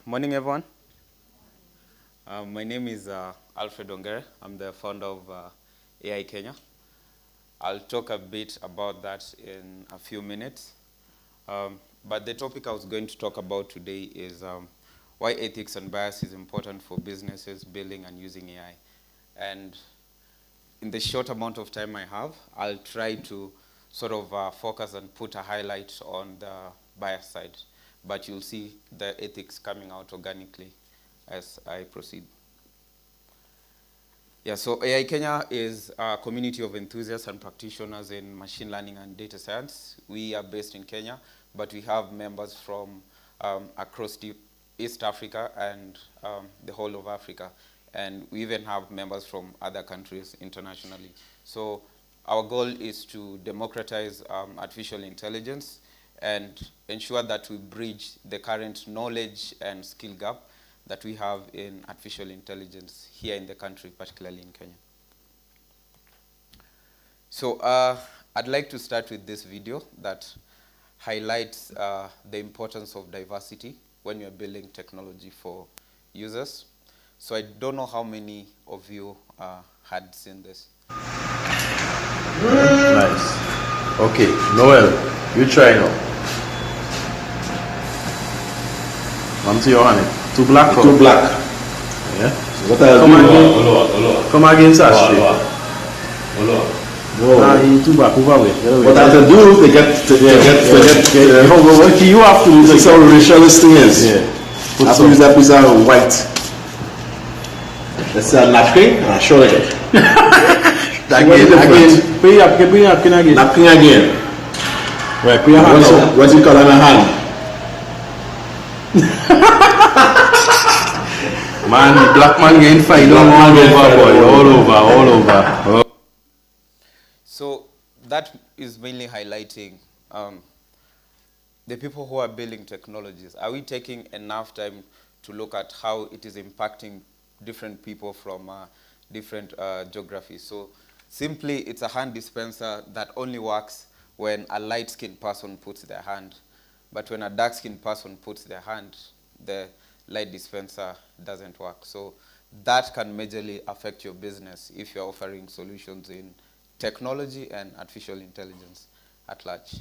Morning, everyone. My name is Alfred Ongere. I'm the founder of AI Kenya. I'll talk a bit about that in a few minutes. But the topic I was going to talk about today is why ethics and bias is important for businesses building and using AI. And in the short amount of time I have, I'll try to sort of focus and put a highlight on the bias side. But you'll see the ethics coming out organically as I proceed. Yeah, so AI Kenya is a community of enthusiasts and practitioners in machine learning and data science. We are based in Kenya, but we have members from across the East Africa and the whole of Africa. And we even have members from other countries internationally. So our goal is to democratize artificial intelligence and ensure that we bridge the current knowledge and skill gap that we have in artificial intelligence here in the country, particularly in Kenya. So I'd like to start with this video that highlights the importance of diversity when you're building technology for users. So I don't know how many of you had seen this. Nice. Okay, Noel, you try now. One to your hand. Two black. Two black. Yeah. So what are Come you again. doing? Come again, sir. No. Two back over way. What I have to do to get What you have to use some racialist things. Yeah. I have to use that piece of white. Let's say napkin and show it. Again. Pay napkin again. Napkin again. Right, put your hand out. What you call on a hand? Man, the black man getting fight all over. So that is mainly highlighting the people who are building technologies. Are we taking enough time to look at how it is impacting different people from different geographies? So simply, it's a hand dispenser that only works when a light-skinned person puts their hand. But when a dark-skinned person puts their hand, the light dispenser doesn't work. So that can majorly affect your business if you're offering solutions in technology and artificial intelligence at large.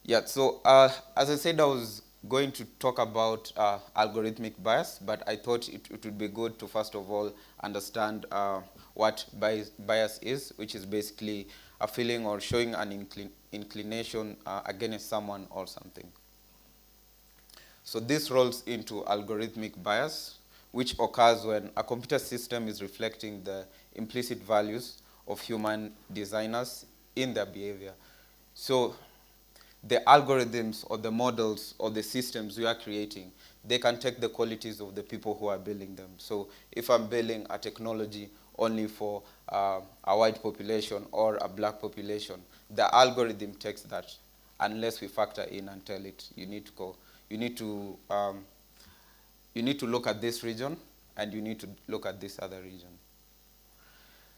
Yeah, so as I said, I was going to talk about algorithmic bias, but I thought it would be good to first of all understand what bias is, which is basically a feeling or showing an inclination against someone or something. So this rolls into algorithmic bias, which occurs when a computer system is reflecting the implicit values of human designers in their behavior. So the algorithms or the models or the systems we are creating, they can take the qualities of the people who are building them. So if I'm building a technology only for a white population or a black population, the algorithm takes that unless we factor in and tell it, you need to go. You need to look at this region and you need to look at this other region.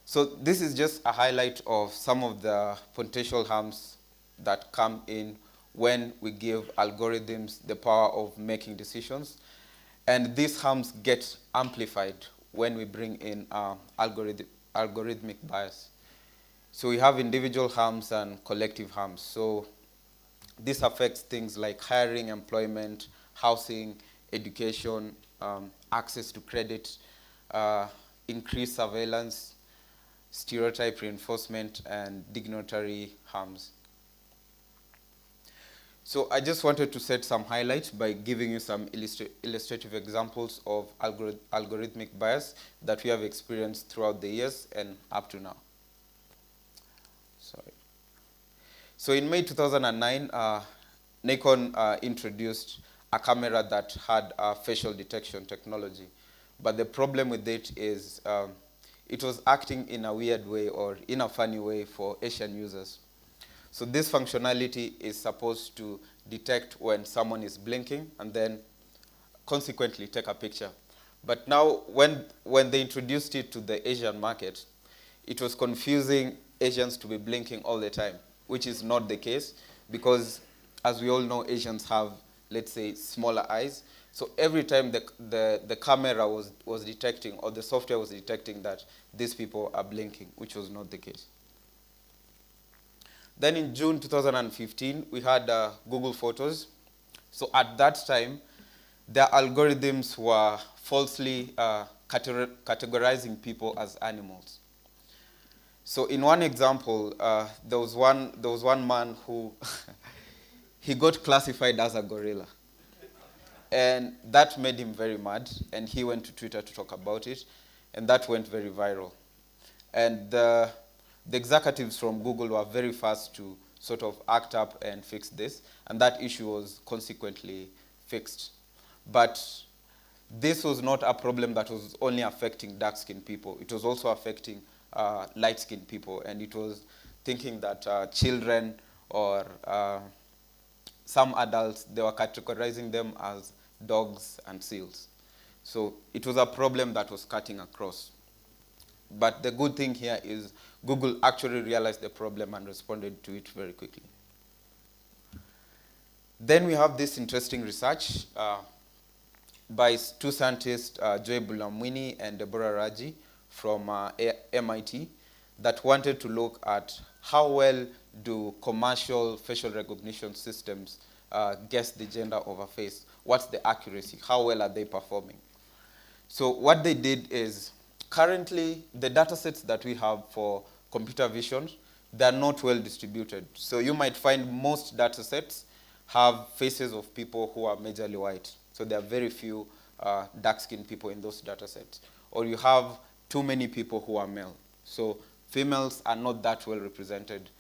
So this is just a highlight of some of the potential harms that come in when we give algorithms the power of making decisions. And these harms get amplified when we bring in algorithmic bias. So we have individual harms and collective harms. So this affects things like hiring, employment, housing, education, access to credit, increased surveillance, stereotype reinforcement, and dignitary harms. So I just wanted to set some highlights by giving you some illustrative examples of algorithmic bias that we have experienced throughout the years and up to now. Sorry. So in May 2009, Nikon introduced a camera that had facial detection technology. But the problem with it is it was acting in a weird way or in a funny way for Asian users. So this functionality is supposed to detect when someone is blinking and then consequently take a picture. But now when they introduced it to the Asian market, it was confusing Asians to be blinking all the time, which is not the case because, as we all know, Asians have let's say, smaller eyes. So every time the camera was detecting, or the software was detecting that these people are blinking, which was not the case. Then in June 2015, we had Google Photos. So at that time, their algorithms were falsely categorizing people as animals. So in one example, there was one man who he got classified as a gorilla. And that made him very mad, and he went to Twitter to talk about it, and that went very viral. And the executives from Google were very fast to sort of act up and fix this, and that issue was consequently fixed. But this was not a problem that was only affecting dark-skinned people. It was also affecting light-skinned people, and it was thinking that children or some adults, they were categorizing them as dogs and seals. So it was a problem that was cutting across. But the good thing here is Google actually realized the problem and responded to it very quickly. Then we have this interesting research by two scientists, Joy Bulamwini and Deborah Raji from MIT, that wanted to look at how well do commercial facial recognition systems guess the gender of a face. What's the accuracy? How well are they performing? So what they did is, currently the data sets that we have for computer vision, they're not well distributed. So you might find most data sets have faces of people who are majorly white. So there are very few dark-skinned people in those data sets. Or you have too many people who are male. So females are not that well represented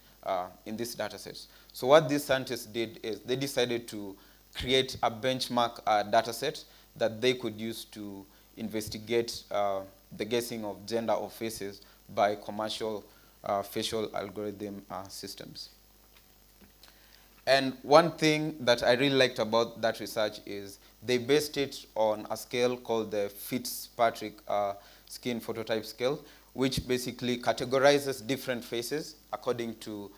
in these data sets. So what these scientists did is they decided to create a benchmark data set that they could use to investigate the guessing of gender of faces by commercial facial algorithm systems. And one thing that I really liked about that research is they based it on a scale called the Fitzpatrick skin phototype scale, which basically categorizes different faces according to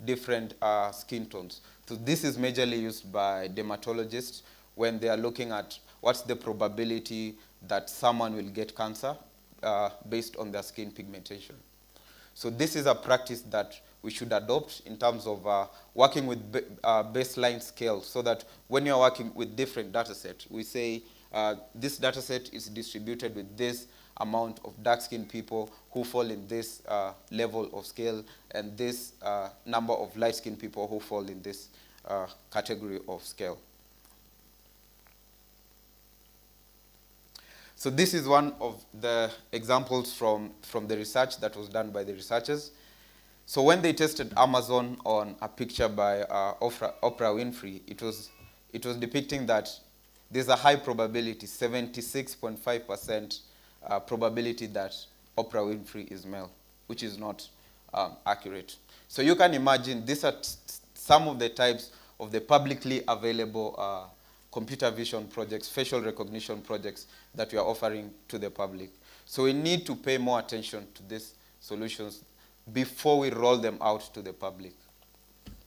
different skin tones. So this is majorly used by dermatologists when they are looking at what's the probability that someone will get cancer based on their skin pigmentation. So this is a practice that we should adopt in terms of working with baseline scale, so that when you're working with different data sets, we say this data set is distributed with this amount of dark-skinned people who fall in this level of scale, and this number of light-skinned people who fall in this category of scale. So this is one of the examples from the research that was done by the researchers. So when they tested Amazon on a picture by Oprah Winfrey, it was depicting that there's a high probability, 76.5% probability that Oprah Winfrey is male, which is not accurate. So you can imagine these are some of the types of the publicly available computer vision projects, facial recognition projects that we are offering to the public. So we need to pay more attention to these solutions before we roll them out to the public.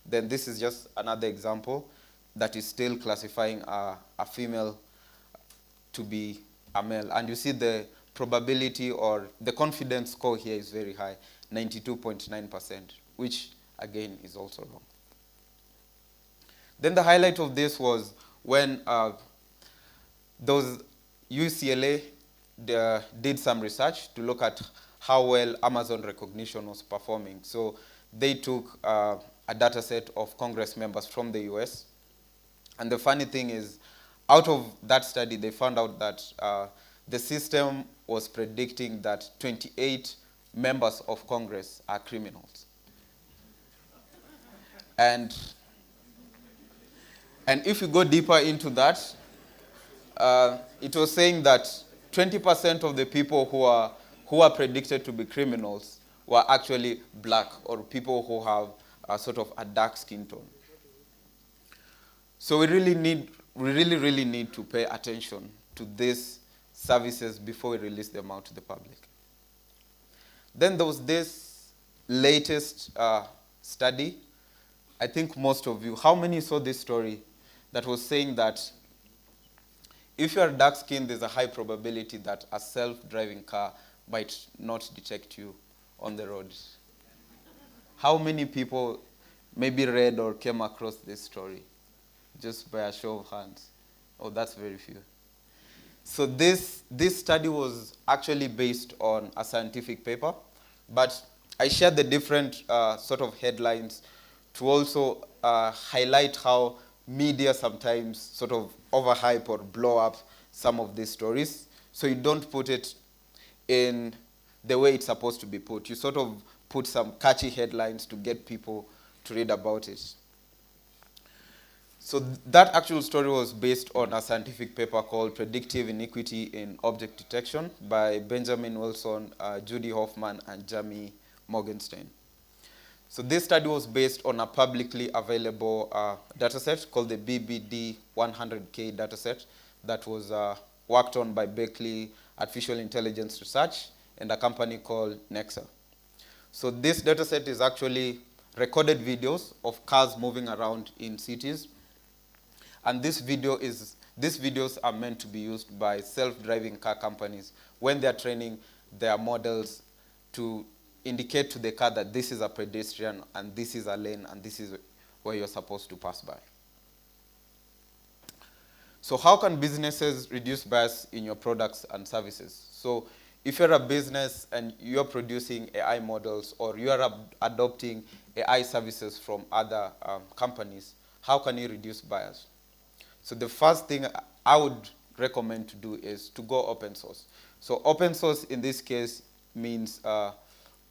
Then this is just another example that is still classifying a female to be a male. And you see the probability or the confidence score here is very high, 92.9%, which again is also wrong. Then the highlight of this was when those UCLA did some research to look at how well Amazon recognition was performing. So they took a data set of Congress members from the US. And the funny thing is, out of that study, they found out that the system was predicting that 28 members of Congress are criminals. And if you go deeper into that, it was saying that 20% of the people who are predicted to be criminals were actually black, or people who have a sort of a dark skin tone. So we really need to pay attention to these services before we release them out to the public. Then there was this latest study. I think most of you, how many saw this story? that was saying that if you are dark-skinned, there's a high probability that a self-driving car might not detect you on the road. How many people maybe read or came across this story? Just by a show of hands. Oh, that's very few. So this study was actually based on a scientific paper, but I shared the different sort of headlines to also highlight how media sometimes sort of overhype or blow up some of these stories. So you don't put it in the way it's supposed to be put. You sort of put some catchy headlines to get people to read about it. So that actual story was based on a scientific paper called Predictive Iniquity in Object Detection by Benjamin Wilson, Judy Hoffman, and Jamie Morgenstern. So this study was based on a publicly available dataset called the BBD100K dataset that was worked on by Berkeley Artificial Intelligence Research and a company called Nexa. So this dataset is actually recorded videos of cars moving around in cities. And these videos are meant to be used by self-driving car companies when they're training their models to indicate to the car that this is a pedestrian and this is a lane and this is where you're supposed to pass by. So how can businesses reduce bias in your products and services? So if you're a business and you're producing AI models or you are adopting AI services from other companies, how can you reduce bias? So the first thing I would recommend to do is to go open source. So open source in this case means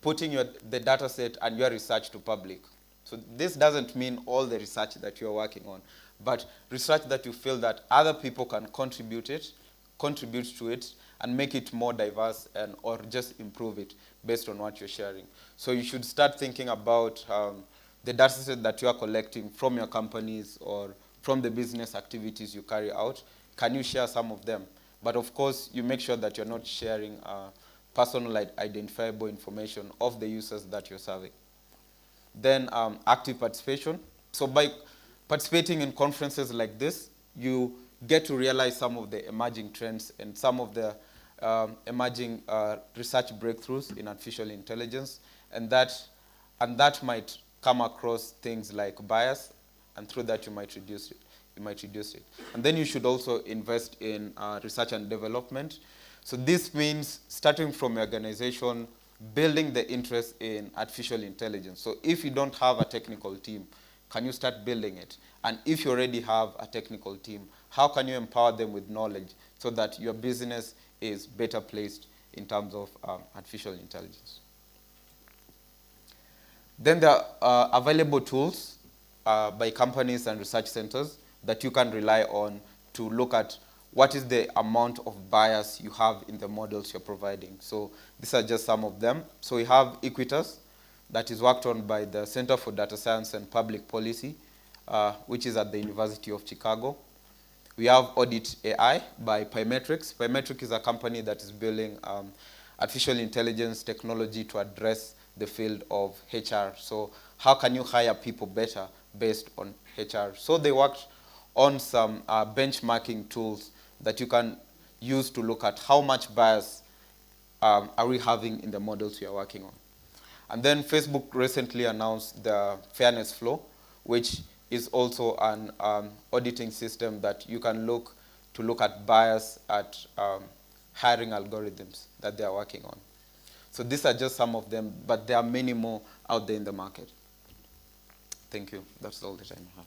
putting the data set and your research to public. So this doesn't mean all the research that you're working on, but research that you feel that other people can contribute to it, and make it more diverse or just improve it based on what you're sharing. So you should start thinking about the data set that you are collecting from your companies or from the business activities you carry out. Can you share some of them? But of course, you make sure that you're not sharing personal identifiable information of the users that you're serving. Then active participation. So by participating in conferences like this, you get to realize some of the emerging trends and some of the emerging research breakthroughs in artificial intelligence, and that might come across things like bias, and through that you might reduce it. And then you should also invest in research and development. So this means starting from your organization, building the interest in artificial intelligence. So if you don't have a technical team, can you start building it? And if you already have a technical team, how can you empower them with knowledge so that your business is better placed in terms of artificial intelligence? Then there are available tools by companies and research centers that you can rely on to look at what is the amount of bias you have in the models you're providing. So these are just some of them. So we have Equitas, that is worked on by the Center for Data Science and Public Policy, which is at the University of Chicago. We have Audit AI by Pymetrics. Pymetrics is a company that is building artificial intelligence technology to address the field of HR. So how can you hire people better based on HR? So they worked on some benchmarking tools that you can use to look at how much bias are we having in the models we are working on. And then Facebook recently announced the Fairness Flow, which is also an auditing system that you can look at bias at hiring algorithms that they are working on. So these are just some of them, but there are many more out there in the market. Thank you. That's all the time I have.